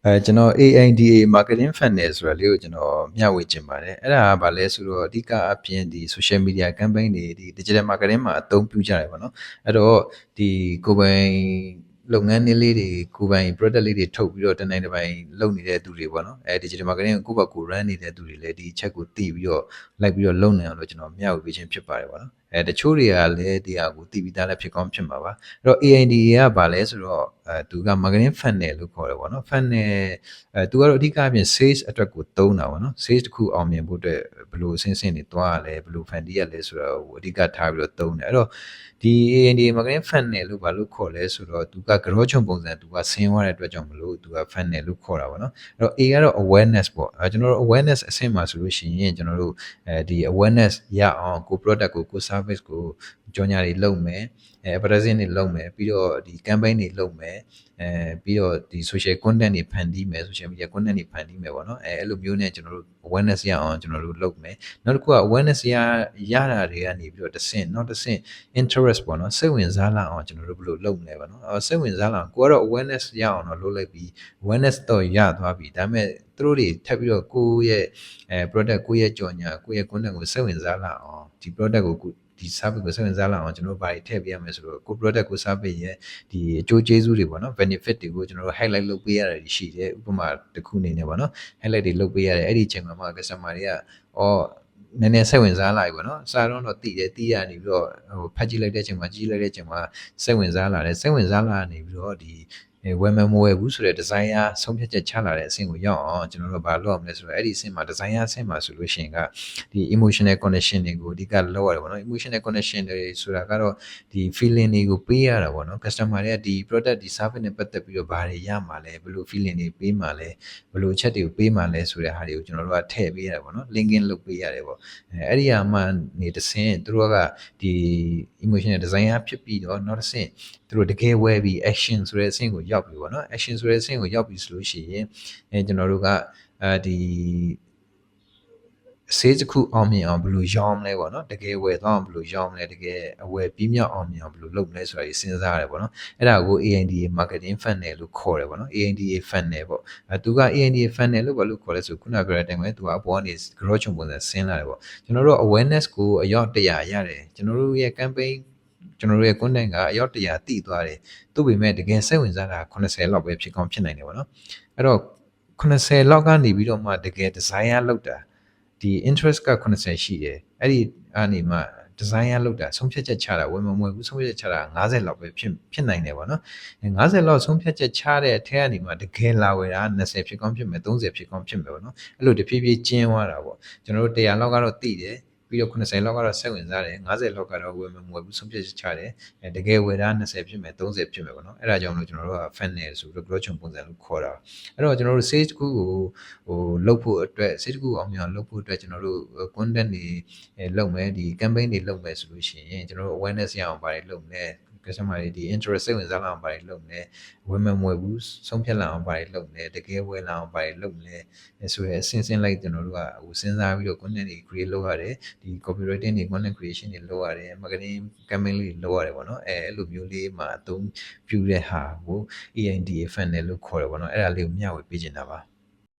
ကျွန်တော် AIDA marketing funnel ဆိုတာလေးကိုကျွန်တော်မျှဝေချင်ပါတယ်အဲ့ဒါကဘာလဲဆိုတော့အဓိကအပြင်ဒီ social media campaign တွေဒီ digital marketing မှာအသုံးပြုကြတယ်ပေါ့နော်အဲ့တော့ဒီကိုယ်ပိုင်လုပ်ငန်းလေးတွေကိုယ်ပိုင် product လေးတွေထုတ်ပြီးတော့တနိုင်တစ်ပိုင်လုပ်နေတဲ့သူတွေပေါ့နော်digital marketing ကိုကိုယ့်ဘက်ကို run နေတဲ့သူတွေလည်းဒီအချက်ကိုသိပြီးတော့လိုက်ပြီးတော့လုပ်နိုင်အောင်လို့ကျွန်တော်မျှဝေပေးခြင်းဖြစ်ပါတယ်ပေါ့နော်တချို့တွေကလည်းဒီဟာကိုသိပြီးသားလည်းဖြစ်ကောင်းဖြစ်မှာပါအဲ့တော့ AIDA ကဘာလဲဆိုတော့သူက marketing funnel လို့ခေါ်တယ်ပေါ့နော် funnel သူကတော့အဓိကအပြင် sales အတွက်ကိုသုံးတာပေါ့နော် sales တစ်ခုအောင်မြင်ဖို့အတွက်ဘယ်လိုအဆင့်ဆင့်တွေတွားရလဲဘယ်လို fan တီးရလဲဆိုတော့အဓိကထားပြီးတော့သုံးတယ်အဲ့တော့ဒီ AIDA marketing funnel လို့ဘာလို့ခေါ်လဲဆိုတော့သူကကြောချုံပုံစံသူကဆင်းသွားတဲ့အတွက်ကြောင့်မလို့သူက funnel လို့ခေါ်တာပေါ့နော်အဲ့တော့ A ကတော့ awareness ပေါ့ကျွန်တော်တို့ awareness အဆင့်မှာဆိုလို့ရှိရင်ကျွန်တော်တို့ဒီ awareness ရအောင်ကို product ကို service ကိုကြော်ညာတွေလုပ်မယ်advertising တွေလုပ်မယ်ပြီးတော့ဒီ campaign တွေလုပ်မယ်ပြီးတော့ဒီ social content တွေဖန်တီးမယ် social media content တွေဖန်တီးမယ်ပေါ့နော်အဲ့လိုမျိုးနဲ့ကျွန်တော်တို့ awareness ရအောင်ကျွန်တော်တို့လုပ်မယ်နောက်တစ်ခုက awareness ရတာတွေကနေပြီးတော့တစ်ဆင့်နောက်တစ်ဆင့် interest ပေါ့နော်စိတ်ဝင်စားလာအောင်ကျွန်တော်တို့ဘယ်လိုလုပ်မလဲပေါ့နော်စိတ်ဝင်စားလာအောင်ကိုကတော့ awareness ရအောင်တော့လုပ်လိုက်ပြီး awareness တော့ရသွားပြီဒါပေမဲ့သူတို့တွေထပ်ပြီးတော့ကိုယ့်ရဲ့product ကိုယ့်ရဲ့ကြော်ညာကိုယ့်ရဲ့ content ကိုစိတ်ဝင်စားလာအောင်ဒီ product ကိုဒီ service ကိုစိတ်ဝင်စားလာအောင်ကျွန်တော်တို့ဘာတွေထည့်ပေးရမလဲဆိုတော့ကို product ကို service ရဲ့ဒီအကျိုးကျေးဇူးတွေပေါ့နော် benefit တွေကိုကျွန်တော်တို့ highlight လုပ်ပေးရတာရှိတယ်ဥပမာတစ်ခုအနေနဲ့ပေါ့နော် highlight တွေလုပ်ပေးရတယ်အဲ့ဒီအချိန်မှာ customer တွေကနည်းနည်းစိတ်ဝင်စားလာပြီပေါ့နော်စာတော့သိတယ်သိရနေပြီးတော့ဖတ်ကြည့်လိုက်တဲ့အချိန်မှာကြည့်လိုက်တဲ့အချိန်မှာစိတ်ဝင်စားလာတယ်စိတ်ဝင်စားလာနေပြီးတော့ဒီဝယ်မယ်မဝယ်ဘူးဆိုတဲ့ designer ဆုံးဖြတ်ချက်ချလာတဲ့အဆင့်ကိုရောက်အောင်ကျွန်တော်တို့ဘာလုပ်ရမလဲဆိုတော့အဲ့ဒီအဆင့်မှာ designer အဆင့်မှာဆိုလို့ရှိရင်ကဒီ emotional connection တွေကိုအဓိကလုပ်ရတယ်ပေါ့နော် emotional connection တွေဆိုတာကတော့ဒီ feeling တွေကိုပေးရတာပေါ့နော် customer တွေကဒီ product ဒီ service နဲ့ပတ်သက်ပြီးတော့ဘာတွေရမှာလဲဘယ်လို feeling တွေပေးမှာလဲဘယ်လိုအချက်တွေကိုပေးမှာလဲဆိုတဲ့ဟာတွေကိုကျွန်တော်တို့ကထည့်ပေးရတယ်ပေါ့နော် linking လုပ်ပေးရတယ်ပေါ့အဲ့ဒီဟာမှနေတစ်ဆင့်သူတို့ကဒီ emotional designer ဖြစ်ပြီးတော့နောက်တစ်ဆင့်သူတို့တကယ်ဝယ်ပြီး action ဆိုတဲ့အဆင့်ကိုရောက်ပြီပေါ့နော် action ဆိုတဲ့အဆင့်ကိုရောက်ပြီဆိုလို့ရှိရင်ကျွန်တော်တို့ကဒီ sales တစ်ခုအောင်မြင်အောင်ဘယ်လိုရောင်းမလဲပေါ့နော်တကယ်ဝယ်တော့ဘယ်လိုရောင်းမလဲတကယ်အဝယ်ပြီးမြောက်အောင်မြင်အောင်ဘယ်လိုလုပ်မလဲဆိုတာကြီးစဉ်းစားရတယ်ပေါ့နော်အဲ့ဒါကို AIDA marketing funnel လို့ခေါ်တယ်ပေါ့နော် AIDA funnel ပေါ့သူက AIDA funnel လို့ဘာလို့ခေါ်လဲဆိုခုနပြောတဲ့အတိုင်းပဲသူကအပေါ်ကနေ growth ချုံပုံစံဆင်းလာတယ်ပေါ့ကျွန်တော်တို့ awareness ကိုအယောက်100ရတယ်ကျွန်တော်တို့ရဲ့ campaign ကျွန်တော်တို့ရဲ့ content ကအယောက်100တိသွားတယ်သူ့ပေမဲ့တကယ်စိတ်ဝင်စားတာ80လောက်ပဲဖြစ်ကောင်းဖြစ်နိုင်တယ်ပေါ့နော်အဲ့တော့80လောက်ကနေပြီးတော့မှတကယ် designer လောက်တာဒီ interest က80ရှိတယ်အဲ့ဒီအနေမှာ designer လောက်တာဆုံးဖြတ်ချက်ချတာဝယ်မဝယ်ဘူးဆုံးဖြတ်ချက်ချတာ90လောက်ပဲဖြစ်နိုင်တယ်ပေါ့နော်90လောက်ဆုံးဖြတ်ချက်ချတဲ့အထက်ကနေမှတကယ်လာဝယ်တာ20ဖြစ်ကောင်းဖြစ်မယ်30ဖြစ်ကောင်းဖြစ်မယ်ပေါ့နော်အဲ့လိုတဖြည်းဖြည်းကျင်းသွားတာပေါ့ကျွန်တော်တို့100လောက်ကတော့သိတယ်ပြီးတော့80လောက်ကတော့စိတ်ဝင်စားတယ်90လောက်ကတော့ဝယ်မဝယ်ဘူးဆုံးဖြတ်ချက်ချတယ်တကယ်ဝယ်တာ20ဖြစ်မယ်30ဖြစ်မယ်ပေါ့နော်အဲ့ဒါကြောင့်လို့ကျွန်တော်တို့က funnel ဆိုတော့ growth ပုံစံလို့ခေါ်တာအဲ့တော့ကျွန်တော်တို့ sales တစ်ခုကိုလုပ်ဖို့အတွက် sales တစ်ခုအောင်မြင်အောင်လုပ်ဖို့အတွက်ကျွန်တော်တို့ content တွေလုပ်မယ်ဒီ campaign တွေလုပ်မယ်ဆိုလို့ရှိရင်ကျွန်တော်တို့ awareness ရအောင်ပါတယ်လုပ်မယ် customer တွေဒီ interest စိတ်ဝင်စားလာအောင်ပါတယ်လုပ်မယ်ဝယ်မဝယ်ဘူးဆုံးဖြတ်လာအောင်ပါတယ်လုပ်မယ်တကယ်ဝယ်လာအောင်ပါတယ်လုပ်မယ်ဆိုရဲအစင်းလိုက်ကျွန်တော်တို့ကစဉ်းစားပြီးတော့ content တွေ create လုပ်ရတယ်ဒီ copywriting တွေ content creation တွေလုပ်ရတယ် marketing campaign လေးတွေလုပ်ရတယ်ပေါ့နော်အဲ့လိုမျိုးလေးမှာအသုံးပြုတဲ့ဟာကို AIDA funnel လို့ခေါ်တယ်ပေါ့နော်အဲ့ဒါလေးကိုမျှဝေပေးချင်တာပါ